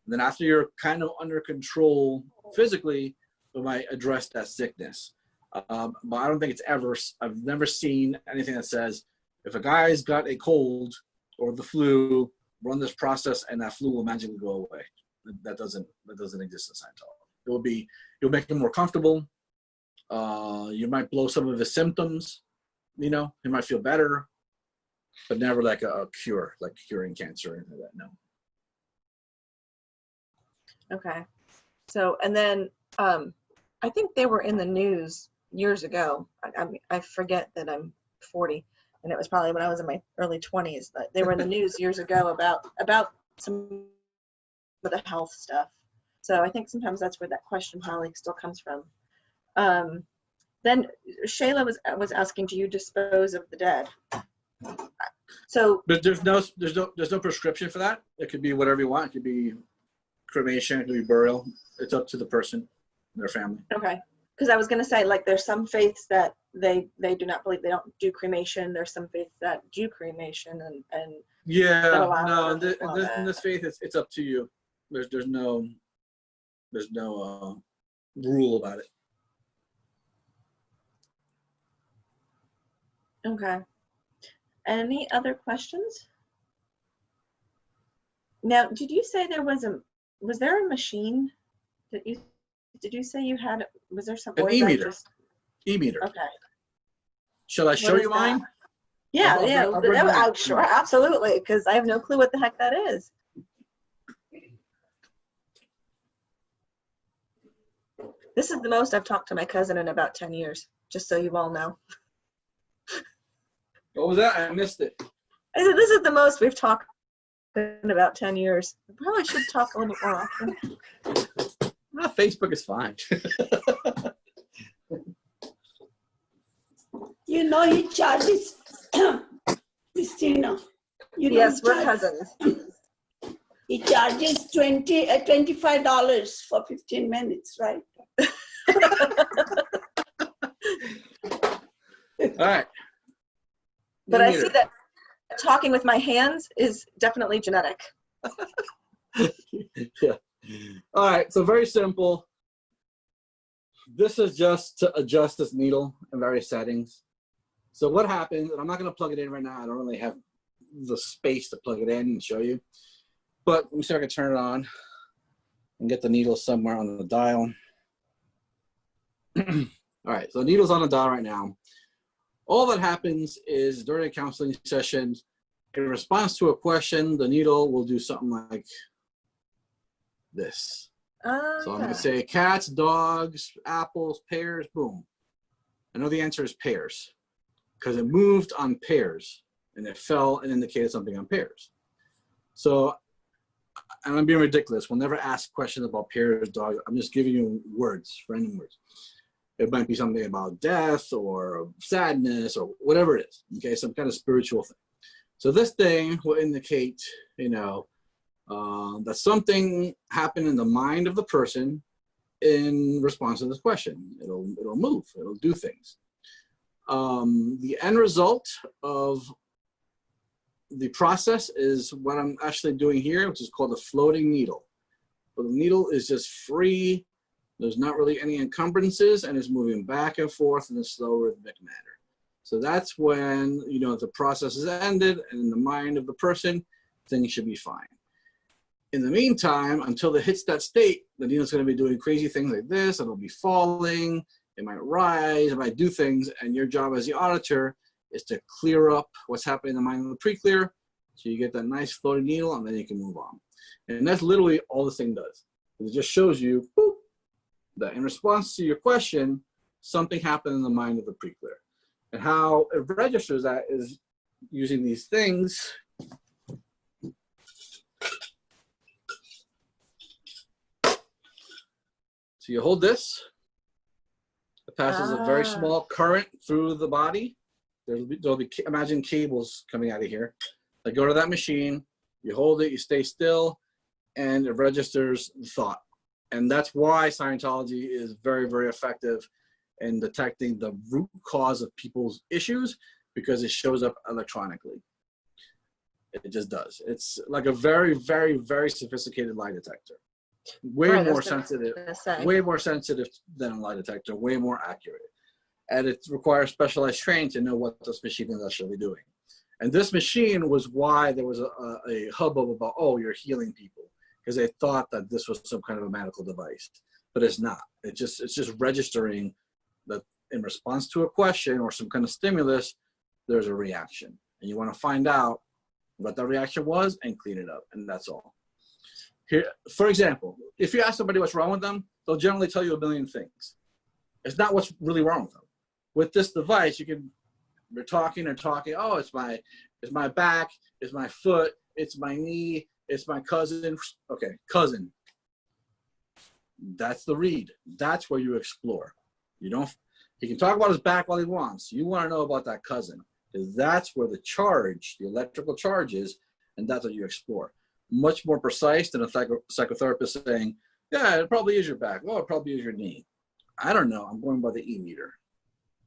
And then after you're kind of under control physically, we might address that sickness. But I don't think I've never seen anything that says, if a guy's got a cold or the flu, run this process and that flu will magically go away. That doesn't exist in Scientology. You'll make him more comfortable. You might blow some of his symptoms. He might feel better, but never like a cure, like curing cancer or anything like that. No. Okay. So, and then I think they were in the news years ago. I forget that I'm 40, and it was probably when I was in my early 20s. But they were in the news years ago about some of the health stuff. So I think sometimes that's where that question probably still comes from. Then Shayla was asking, do you dispose of the dead? So, but there's no prescription for that. It could be whatever you want. It could be cremation, it could be burial. It's up to the person and their family. Okay. Because I was going to say, like, there's some faiths that they do not believe, they don't do cremation. There's some faiths that do cremation and yeah, no, in this faith, it's up to you. There's no rule about it. Okay. Any other questions? Now, did you say was there a machine that did you say you had, was there something? An e-meter. E-meter. Okay. Shall I show you mine? Yeah, I'm sure, absolutely, because I have no clue what the heck that is. This is the most I've talked to my cousin in about 10 years, just so you all know. What was that? I missed it. I said, this is the most we've talked been about 10 years. I probably should talk a little bit more often. Well, Facebook is fine. You know, he charges, Christina. You know, Yes, we're cousins. he charges $25 for 15 minutes, right? All right. But I see that talking with my hands is definitely genetic. Yeah. All right. So very simple. This is just to adjust this needle in various settings. So what happens, and I'm not going to plug it in right now. I don't really have the space to plug it in and show you. But let me see if I can turn it on and get the needle somewhere on the dial. All right. So the needle's on the dial right now. All that happens is during a counseling session, in response to a question, the needle will do something like this. So I'm going to say cats, dogs, apples, pears, boom. I know the answer is pears because it moved on pears and it fell and indicated something on pears. So, and I'm being ridiculous. We'll never ask questions about pears, dogs. I'm just giving you words, random words. It might be something about death or sadness or whatever it is, okay? Some kind of spiritual thing. So this thing will indicate, you know, that something happened in the mind of the person in response to this question. It'll move, it'll do things. The end result of the process is what I'm actually doing here, which is called a floating needle. So the needle is just free. There's not really any encumbrances, and it's moving back and forth in a slow rhythmic manner. So that's when, you know, the process is ended, and in the mind of the person, things should be fine. In the meantime, until it hits that state, the needle's going to be doing crazy things like this. It'll be falling. It might rise. It might do things. And your job as the auditor is to clear up what's happening in the mind of the pre-clear, so you get that nice floating needle, and then you can move on. And that's literally all this thing does. It just shows you, boop, that in response to your question, something happened in the mind of the pre-clear. And how it registers that is using these things. So you hold this. It passes a very small current through the body. There'll be imagine cables coming out of here. They go to that machine. You hold it. You stay still, and it registers the thought. And that's why Scientology is very, very effective in detecting the root cause of people's issues, because it shows up electronically. It just does. It's like a very, very, very sophisticated lie detector. Way more sensitive than a lie detector, way more accurate. And it requires specialized training to know what this machine is actually doing. And this machine was why there was a hubbub about, oh, you're healing people, because they thought that this was some kind of a medical device, but it's not. It's just registering that in response to a question or some kind of stimulus, there's a reaction, and you want to find out what that reaction was and clean it up, and that's all. Here, for example, if you ask somebody what's wrong with them, they'll generally tell you a million things. It's not what's really wrong with them. With this device, we're talking, oh, it's my back, it's my foot, it's my knee, it's my cousin. Okay, cousin. That's the read. That's where you explore. He can talk about his back while he wants. You want to know about that cousin, because that's where the electrical charge is, and that's what you explore. Much more precise than a psychotherapist saying, yeah, it probably is your back. Oh, it probably is your knee. I don't know. I'm going by the E-meter.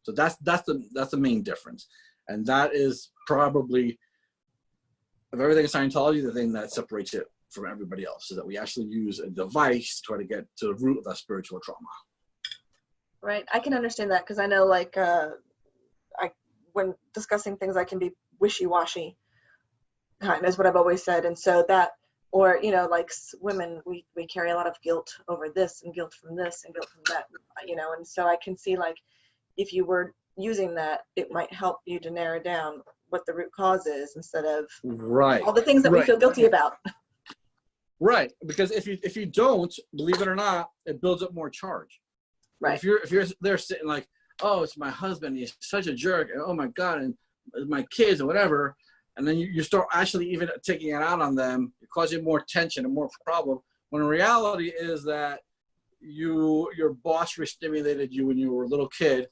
So that's the main difference. And that is probably, of everything in Scientology, the thing that separates it from everybody else, is that we actually use a device to try to get to the root of that spiritual trauma. Right. I can understand that, because I know, like, when discussing things, I can be wishy-washy, kind of, is what I've always said. And so that, or, you know, like women, we carry a lot of guilt over this and guilt from this and guilt from that, you know, and so I can see, like, if you were using that, it might help you to narrow down what the root cause is, instead of all the things that we feel guilty about. Right, because if you don't, believe it or not, it builds up more charge. Right. If you're there sitting like, oh, it's my husband, he's such a jerk, and oh my God, and my kids and whatever, and then you start actually even taking it out on them, causing more tension and more problem, when the reality is that your boss re-stimulated you when you were a little kid,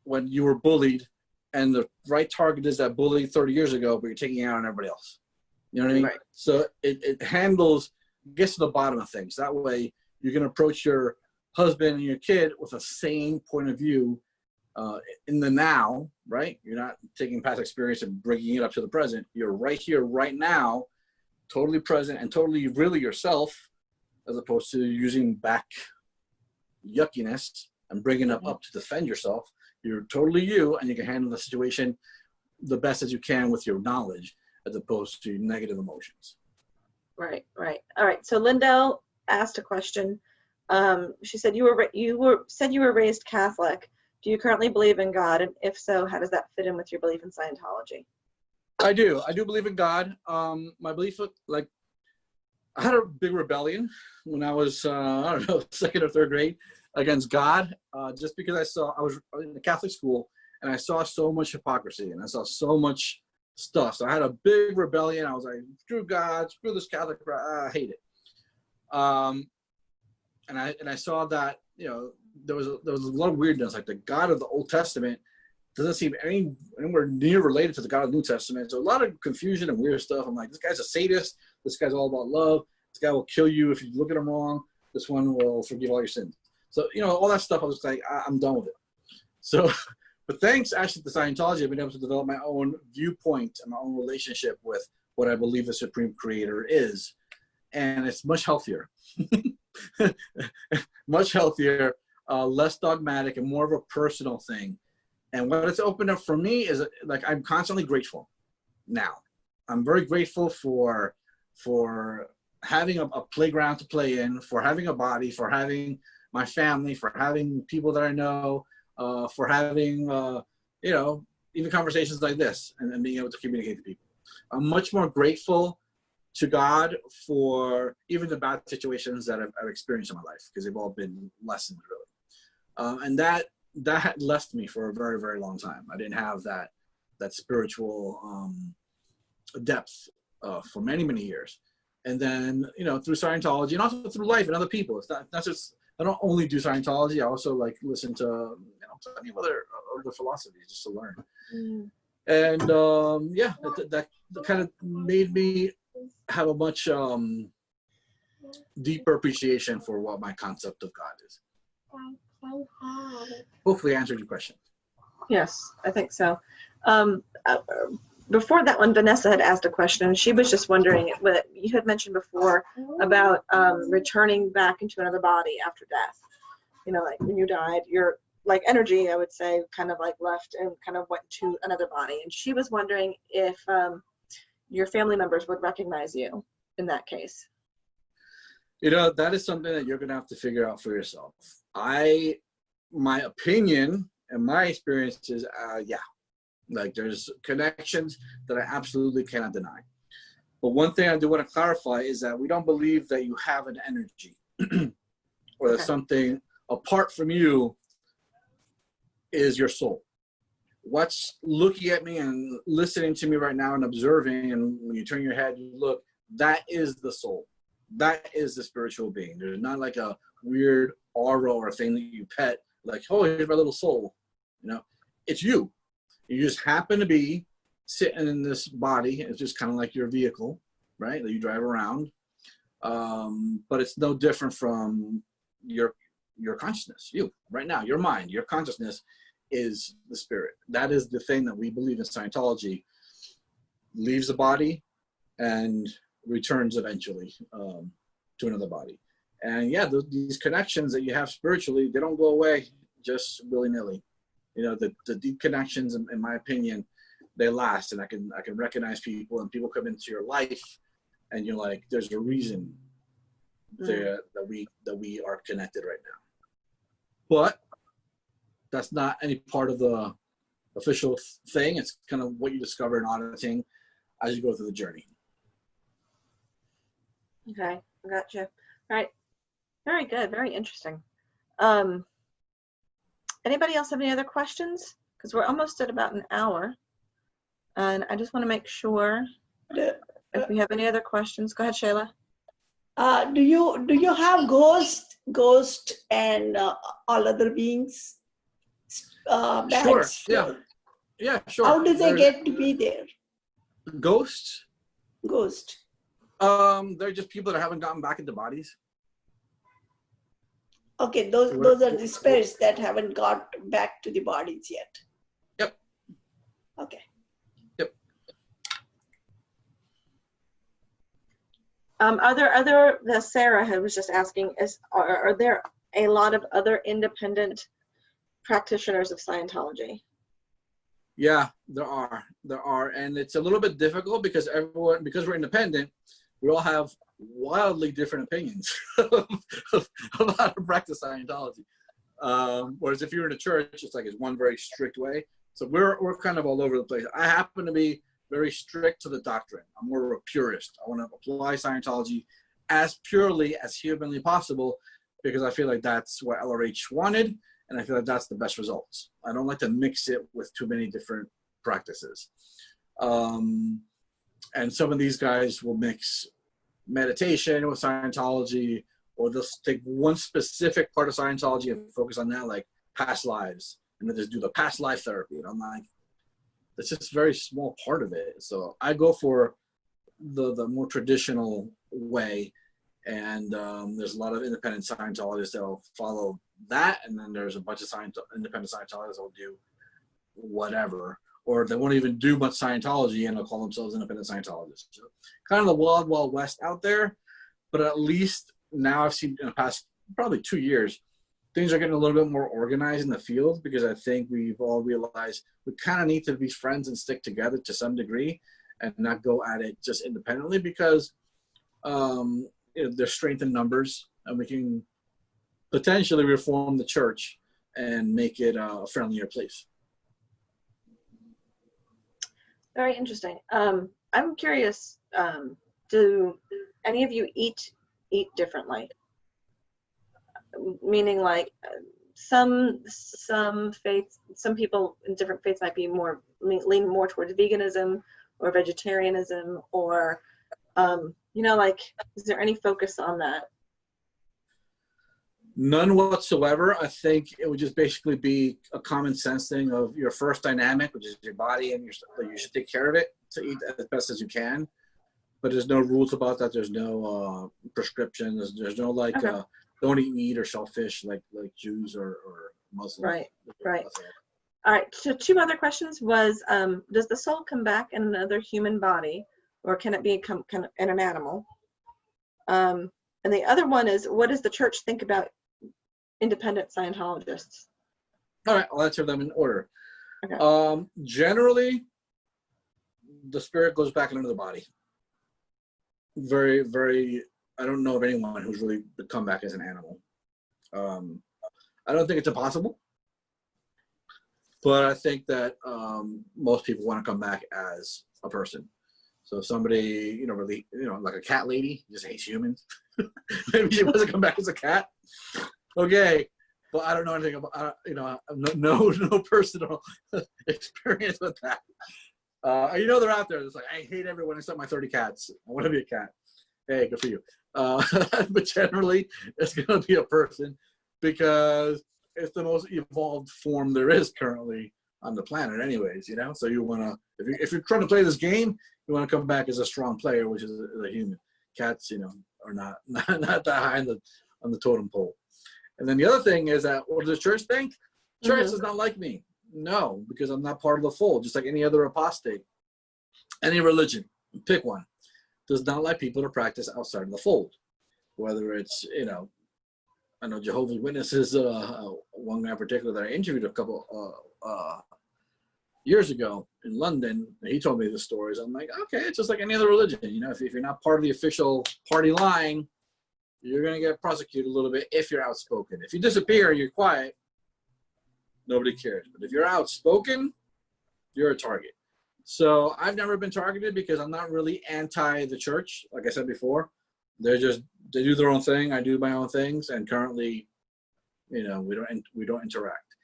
when you were bullied, and the right target is that bully 30 years ago, but you're taking it out on everybody else. You know what I mean? Right. So it gets to the bottom of things. That way you can approach your husband and your kid with a sane point of view in the now, right? You're not taking past experience and bringing it up to the present. You're right here, right now, totally present and totally really yourself, as opposed to using back yuckiness and bringing it up to defend yourself. You're totally you, and you can handle the situation the best as you can with your knowledge, as opposed to negative emotions. Right. All right. So Lindell asked a question. She said you were raised Catholic. Do you currently believe in God? And if so, how does that fit in with your belief in Scientology? I do believe in God. My belief, like, I had a big rebellion when I was, I don't know, second or third grade against God, just because I was in a Catholic school and I saw so much hypocrisy and I saw so much stuff. So I had a big rebellion. I was like, screw God, screw this Catholic, I hate it. And I saw that, you know, there was a lot of weirdness. Like the God of the Old Testament doesn't seem anywhere near related to the God of the New Testament. So a lot of confusion and weird stuff. I'm like, this guy's a sadist. This guy's all about love. This guy will kill you if you look at him wrong. This one will forgive all your sins. So, you know, all that stuff, I was like, I'm done with it. So, but thanks actually to Scientology, I've been able to develop my own viewpoint and my own relationship with what I believe the Supreme Creator is. And it's much healthier. Much healthier, less dogmatic, and more of a personal thing. And what it's opened up for me is, like, I'm constantly grateful now. I'm very grateful for having a playground to play in, for having a body, for having my family, for having people that I know, for having, you know, even conversations like this and being able to communicate to people. I'm much more grateful to God for even the bad situations that I've experienced in my life, because they've all been lessons, really. And that had left me for a very, very long time. I didn't have that spiritual depth for many, many years. And then, you know, through Scientology and also through life and other people. It's not just, I don't only do Scientology. I also like listen to, you know, plenty of other philosophies just to learn. And yeah, that kind of made me have a much deeper appreciation for what my concept of God is. Hopefully I answered your question. Yes, I think so. Before that one, Vanessa had asked a question, and she was just wondering what you had mentioned before about returning back into another body after death. You know, like when you died, your like energy, I would say, kind of like left and kind of went to another body. And she was wondering if your family members would recognize you in that case. You know, that is something that you're going to have to figure out for yourself. My opinion and my experience is, yeah, like there's connections that I absolutely cannot deny. But one thing I do want to clarify is that we don't believe that you have an energy or that something apart from you is your soul. What's looking at me and listening to me right now and observing, and when you turn your head, you look, that is the soul. That is the spiritual being. There's not like a weird aura or thing that you pet, like, oh, here's my little soul. You know, it's you. You just happen to be sitting in this body. It's just kind of like your vehicle, right, that you drive around. But it's no different from your consciousness. You, right now, your mind, your consciousness is the spirit. That is the thing that we believe in Scientology. Leaves the body and returns eventually to another body. And yeah, these connections that you have spiritually, they don't go away just willy-nilly. You know, the deep connections, in my opinion, they last. And I can recognize people, and people come into your life, and you're like, there's a reason there that we are connected right now. But that's not any part of the official thing. It's kind of what you discover in auditing as you go through the journey. Okay, I got you. All right, very good, very interesting. Anybody else have any other questions? Because we're almost at about an hour. And I just want to make sure if we have any other questions. Go ahead, Shayla. Do you have ghost and all other beings? Sure. Bats? Yeah, sure. How do they There's get to be there? ghosts? Ghost. They're just people that haven't gotten back into bodies. Okay, those are the spirits that haven't got back to the bodies yet. Yep. Okay. Yep. Are there other, Sarah was just asking, are there a lot of other independent practitioners of Scientology? Yeah, there are, and it's a little bit difficult because because we're independent, we all have wildly different opinions of how to practice Scientology. Whereas if you're in a church, it's one very strict way. So we're kind of all over the place. I happen to be very strict to the doctrine. I'm more of a purist. I want to apply Scientology as purely as humanly possible because I feel like that's what LRH wanted. And I feel like that's the best results. I don't like to mix it with too many different practices. And some of these guys will mix meditation with Scientology, or they'll take one specific part of Scientology and focus on that, like past lives. And then just do the past life therapy. And I'm like, that's just a very small part of it. So I go for the more traditional way. And there's a lot of independent Scientologists that will follow that, and then there's a bunch of independent Scientologists that will do whatever, or they won't even do much Scientology and they'll call themselves independent Scientologists. So kind of the wild, wild west out there, but at least now I've seen in the past probably 2 years, things are getting a little bit more organized in the field because I think we've all realized we kind of need to be friends and stick together to some degree and not go at it just independently because there's strength in numbers, and we can potentially reform the church and make it a friendlier place. Very interesting. I'm curious, do any of you eat differently? Meaning like some faiths, some people in different faiths might be lean more towards veganism or vegetarianism, or is there any focus on that? None whatsoever. I think it would just basically be a common sense thing of your first dynamic, which is your body, and you should take care of it to eat as best as you can. But there's no rules about that. There's no prescription. There's no don't eat meat or shellfish like Jews or Muslims. Right. All right. So 2 other questions was, does the soul come back in another human body, or can it become kind of in an animal? And the other one is, what does the church think about independent Scientologists? All right, I'll answer them in order. Okay. Generally, the spirit goes back into the body. Very, very, I don't know of anyone who's really come back as an animal. I don't think it's impossible, but I think that most people want to come back as a person. So if somebody, really, like a cat lady, just hates humans, maybe she wants to come back as a cat. Okay, but I don't know anything about, no personal experience with that. They're out there. It's like, I hate everyone except my 30 cats. I want to be a cat. Hey, good for you. But generally, it's going to be a person because it's the most evolved form there is currently on the planet anyways, So you want to, if you're trying to play this game, you want to come back as a strong player, which is a human. Cats, are not that high on the totem pole. And then the other thing is that, what does the church think? Church is not like me. No, because I'm not part of the fold, just like any other apostate. Any religion, pick one, does not like people to practice outside of the fold. Whether it's, I know Jehovah's Witnesses, one guy in particular that I interviewed a couple years ago in London, he told me the stories. I'm like, okay, it's just like any other religion. If you're not part of the official party line, you're going to get prosecuted a little bit if you're outspoken. If you disappear, you're quiet, nobody cares. But if you're outspoken, you're a target. So I've never been targeted because I'm not really anti the church. Like I said before, they do their own thing. I do my own things. And currently, we don't interact.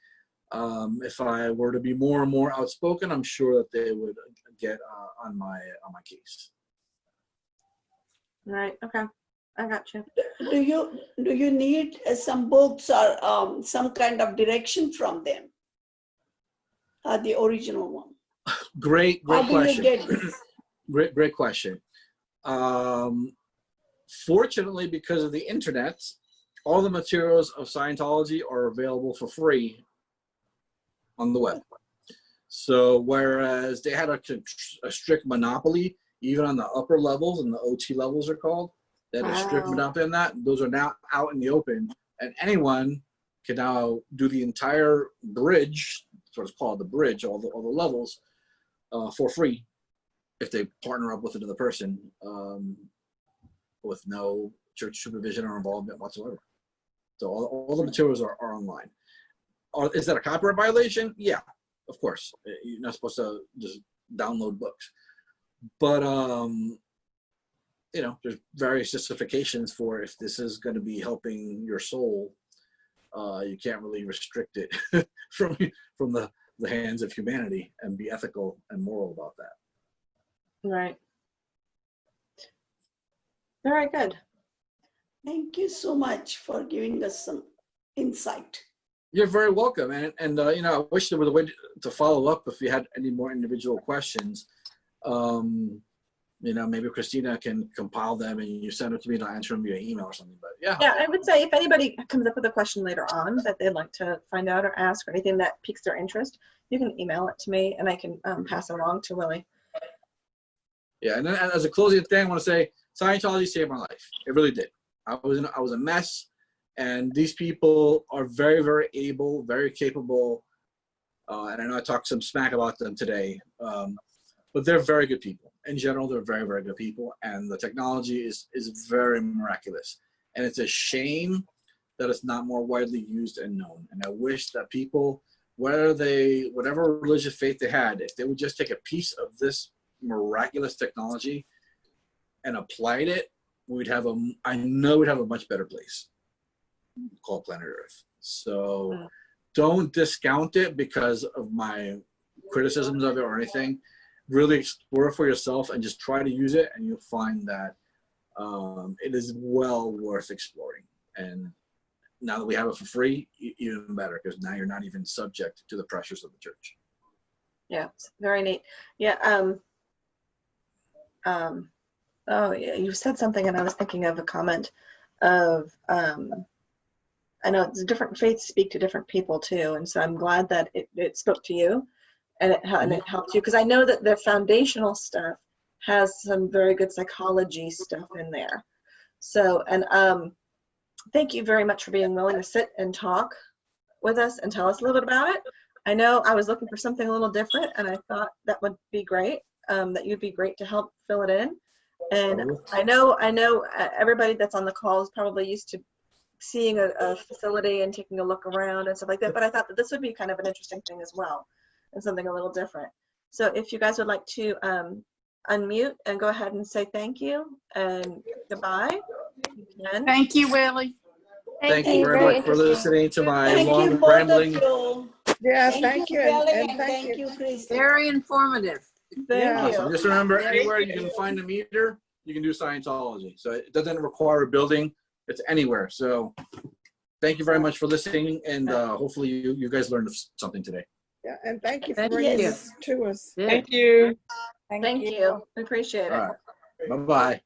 If I were to be more and more outspoken, I'm sure that they would get on my case. Right. Okay. I got you. Do you need some books or some kind of direction from them? The original one. Great How do question. you get this? Great question. Fortunately, because of the internet, all the materials of Scientology are available for free on the web. So whereas they had a strict monopoly, even on the upper levels, and the OT levels are called, they had a strict monopoly on that. Those are now out in the open, and anyone can now do the entire bridge, that's what it's called, the bridge, all the levels, for free, if they partner up with another person, with no church supervision or involvement whatsoever. So all the materials are online. Is that a copyright violation? Yeah, of course. You're not supposed to just download books. But, there's various justifications for if this is going to be helping your soul, you can't really restrict it from the hands of humanity and be ethical and moral about that. Right. Very good. Thank you so much for giving us some insight. You're very welcome. And I wish there was a way to follow up if you had any more individual questions. Maybe Christina can compile them and you send them to me and I'll answer them via email or something. But yeah. Yeah, I would say if anybody comes up with a question later on that they'd like to find out or ask or anything that piques their interest, you can email it to me and I can pass it along to Willie. Yeah, and then as a closing thing, I want to say Scientology saved my life. It really did. I was a mess, and these people are very, very able, very capable, and I know I talked some smack about them today, but they're very good people. In general, they're very, very good people, and the technology is very miraculous. And it's a shame that it's not more widely used and known. And I wish that people, whatever religious faith they had, if they would just take a piece of this miraculous technology and applied it, I know we'd have a much better place called planet Earth. So don't discount it because of my criticisms of it or anything. Really explore it for yourself and just try to use it, and you'll find that it is well worth exploring. And now that we have it for free, even better, because now you're not even subject to the pressures of the church. Yeah, it's very neat. Yeah. Oh, yeah, you said something, and I was thinking of a comment of, I know it's different faiths speak to different people too, and so I'm glad that it spoke to you, and it helped you, because I know that their foundational stuff has some very good psychology stuff in there. So, and thank you very much for being willing to sit and talk with us and tell us a little bit about it. I know I was looking for something a little different, and I thought that would be great, that you'd be great to help fill it in. And I know everybody that's on the call is probably used to seeing a facility and taking a look around and stuff like that, but I thought that this would be kind of an interesting thing as well, and something a little different. So if you guys would like to unmute and go ahead and say thank you and goodbye, you can. Thank you, Willie. Thank you very much for listening to my Thank you, long both rambling. of you. Yeah, Thank you, Kelly, and thank you, Chris. Very informative. Thank Awesome. you. Just remember, anywhere you can find a meter, you can do Scientology. So it doesn't require a building. It's anywhere. So thank you very much for listening, and hopefully you guys learned something today. Yeah, and thank you for Thank bringing you. this to us. Yeah. Thank you. Thank you. We appreciate it. All right. Bye-bye.